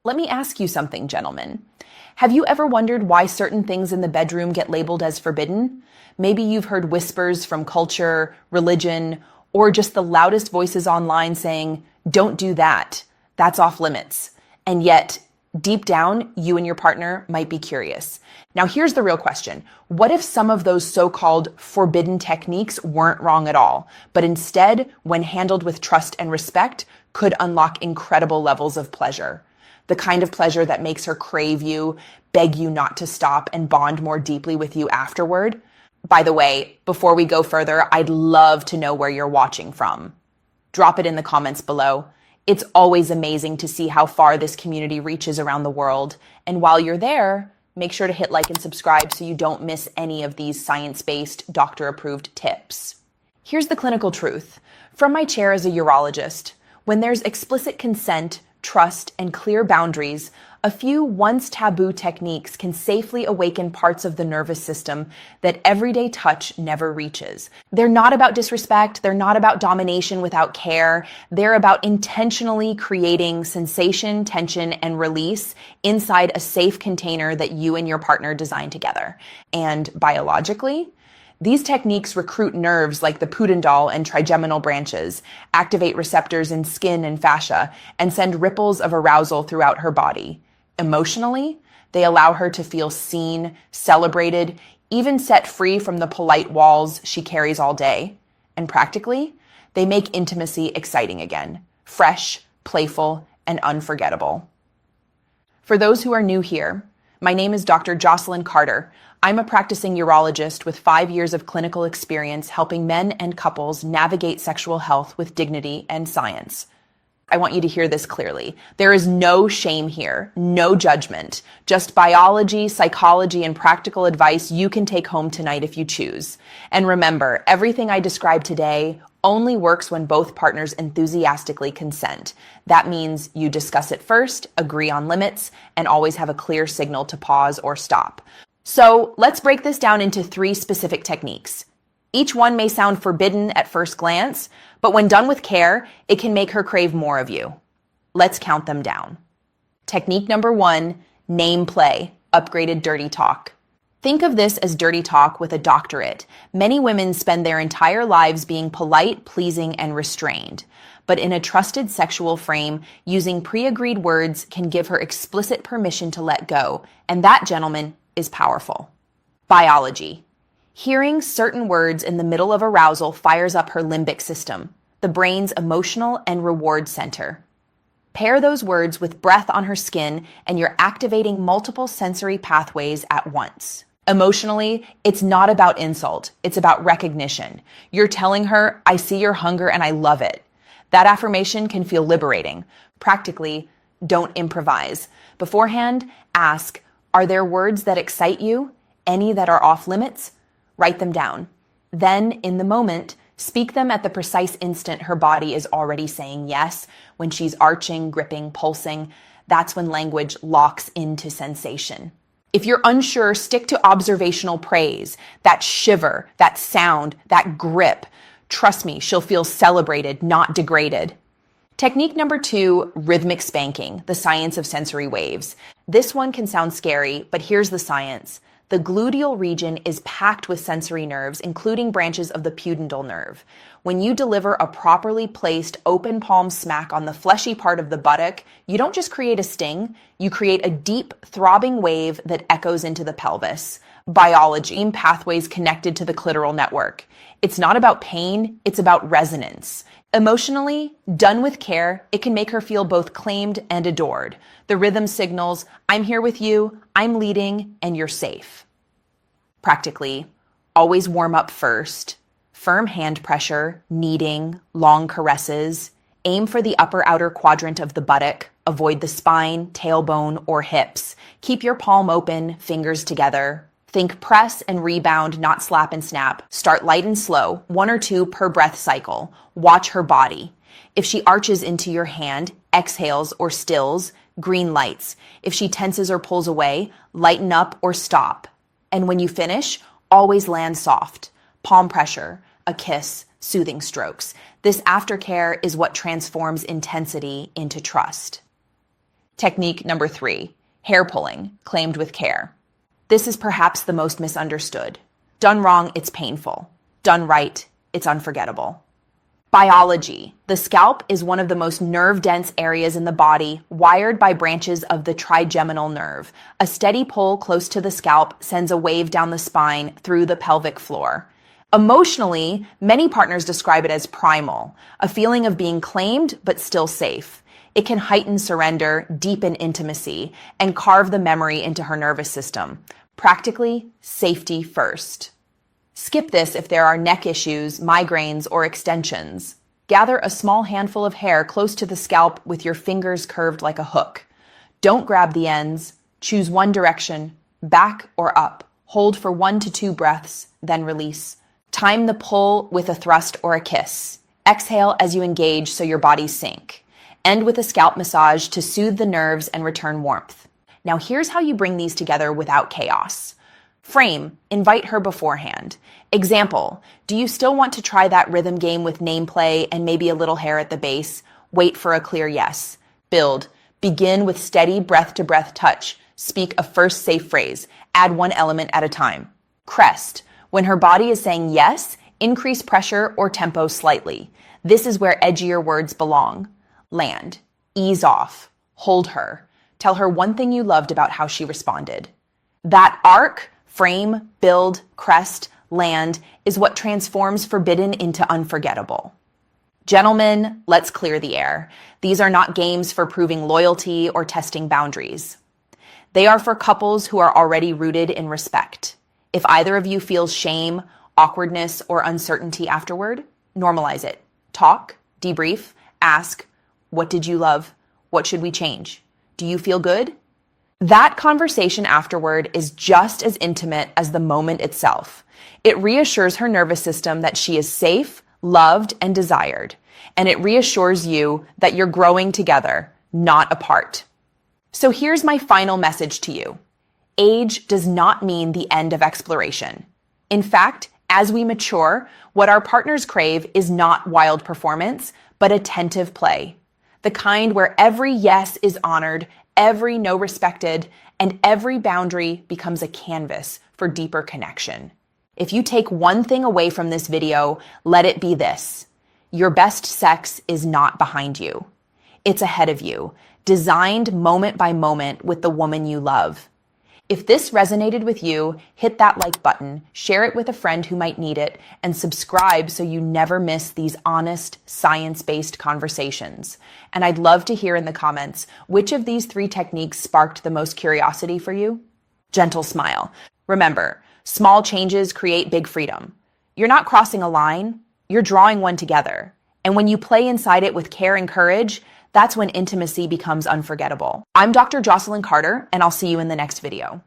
Let me ask you something, gentlemen. Have you ever wondered why certain things in the bedroom get labeled as forbidden? Maybe you've heard whispers from culture, religion, or just the loudest voices online saying, "Don't do that. That's off limits." And yet, deep down, you and your partner might be curious. Now, here's the real question. What if some of those so-called forbidden techniques weren't wrong at all, but instead, when handled with trust and respect, could unlock incredible levels of pleasure? The kind of pleasure that makes her crave you, beg you not to stop, and bond more deeply with you afterward. By the way, before we go further, I'd love to know where you're watching from. Drop it in the comments below. It's always amazing to see how far this community reaches around the world. And while you're there, make sure to hit like and subscribe so you don't miss any of these science-based, doctor-approved tips. Here's the clinical truth. From my chair as a urologist, when there's explicit consent, trust, and clear boundaries, a few once taboo techniques can safely awaken parts of the nervous system that everyday touch never reaches. They're not about disrespect. They're not about domination without care. They're about intentionally creating sensation, tension, and release inside a safe container that you and your partner design together. And biologically, these techniques recruit nerves like the pudendal and trigeminal branches, activate receptors in skin and fascia, and send ripples of arousal throughout her body. Emotionally, they allow her to feel seen, celebrated, even set free from the polite walls she carries all day. And practically, they make intimacy exciting again, fresh, playful, and unforgettable. For those who are new here, my name is Dr. Jocelyn Carter. I'm a practicing urologist with 5 years of clinical experience helping men and couples navigate sexual health with dignity and science. I want you to hear this clearly. There is no shame here, no judgment, just biology, psychology, and practical advice you can take home tonight if you choose. And remember, everything I described today only works when both partners enthusiastically consent. That means you discuss it first, agree on limits, and always have a clear signal to pause or stop. So let's break this down into 3 specific techniques. Each one may sound forbidden at first glance, but when done with care, it can make her crave more of you. Let's count them down. Technique number 1, name play, upgraded dirty talk. Think of this as dirty talk with a doctorate. Many women spend their entire lives being polite, pleasing, and restrained. But in a trusted sexual frame, using pre-agreed words can give her explicit permission to let go. And that, gentlemen, is powerful. Biology. Hearing certain words in the middle of arousal fires up her limbic system, the brain's emotional and reward center. Pair those words with breath on her skin, and you're activating multiple sensory pathways at once. Emotionally, it's not about insult. It's about recognition. You're telling her, "I see your hunger and I love it." That affirmation can feel liberating. Practically, don't improvise. Beforehand, ask, are there words that excite you? Any that are off limits? Write them down. Then, in the moment, speak them at the precise instant her body is already saying yes. When she's arching, gripping, pulsing, that's when language locks into sensation. If you're unsure, stick to observational praise, that shiver, that sound, that grip. Trust me, she'll feel celebrated, not degraded. Technique number 2, rhythmic spanking, the science of sensory waves. This one can sound scary, but here's the science. The gluteal region is packed with sensory nerves, including branches of the pudendal nerve. When you deliver a properly placed open palm smack on the fleshy part of the buttock, you don't just create a sting, you create a deep, throbbing wave that echoes into the pelvis. Biology, pathways connected to the clitoral network. It's not about pain, it's about resonance. Emotionally, done with care, it can make her feel both claimed and adored. The rhythm signals, I'm here with you, I'm leading, and you're safe. Practically, always warm up first. Firm hand pressure, kneading, long caresses. Aim for the upper outer quadrant of the buttock. Avoid the spine, tailbone, or hips. Keep your palm open, fingers together. Think press and rebound, not slap and snap. Start light and slow, 1 or 2 per breath cycle. Watch her body. If she arches into your hand, exhales or stills, green lights. If she tenses or pulls away, lighten up or stop. And when you finish, always land soft. Palm pressure, a kiss, soothing strokes. This aftercare is what transforms intensity into trust. Technique number 3, hair pulling, claimed with care. This is perhaps the most misunderstood. Done wrong, it's painful. Done right, it's unforgettable. Biology. The scalp is one of the most nerve-dense areas in the body, wired by branches of the trigeminal nerve. A steady pull close to the scalp sends a wave down the spine through the pelvic floor. Emotionally, many partners describe it as primal, a feeling of being claimed but still safe. It can heighten surrender, deepen intimacy, and carve the memory into her nervous system. Practically, safety first. Skip this if there are neck issues, migraines, or extensions. Gather a small handful of hair close to the scalp with your fingers curved like a hook. Don't grab the ends. Choose one direction, back or up. Hold for 1 to 2 breaths, then release. Time the pull with a thrust or a kiss. Exhale as you engage so your bodies sink. End with a scalp massage to soothe the nerves and return warmth. Now here's how you bring these together without chaos. Frame, invite her beforehand. Example, do you still want to try that rhythm game with name play and maybe a little hair at the base? Wait for a clear yes. Build, begin with steady breath-to-breath touch. Speak a first safe phrase. Add one element at a time. Crest, when her body is saying yes, increase pressure or tempo slightly. This is where edgier words belong. Land, ease off, hold her. Tell her one thing you loved about how she responded. That arc, frame, build, crest, land is what transforms forbidden into unforgettable. Gentlemen, let's clear the air. These are not games for proving loyalty or testing boundaries. They are for couples who are already rooted in respect. If either of you feels shame, awkwardness, or uncertainty afterward, normalize it. Talk, debrief, ask, what did you love? What should we change? Do you feel good? That conversation afterward is just as intimate as the moment itself. It reassures her nervous system that she is safe, loved, and desired. And it reassures you that you're growing together, not apart. So here's my final message to you. Age does not mean the end of exploration. In fact, as we mature, what our partners crave is not wild performance, but attentive play. The kind where every yes is honored, every no respected, and every boundary becomes a canvas for deeper connection. If you take one thing away from this video, let it be this. Your best sex is not behind you. It's ahead of you, designed moment by moment with the woman you love. If this resonated with you, hit that like button, share it with a friend who might need it, and subscribe so you never miss these honest, science-based conversations. And I'd love to hear in the comments, which of these 3 techniques sparked the most curiosity for you? Gentle smile. Remember, small changes create big freedom. You're not crossing a line, you're drawing one together. And when you play inside it with care and courage, that's when intimacy becomes unforgettable. I'm Dr. Jocelyn Carter, and I'll see you in the next video.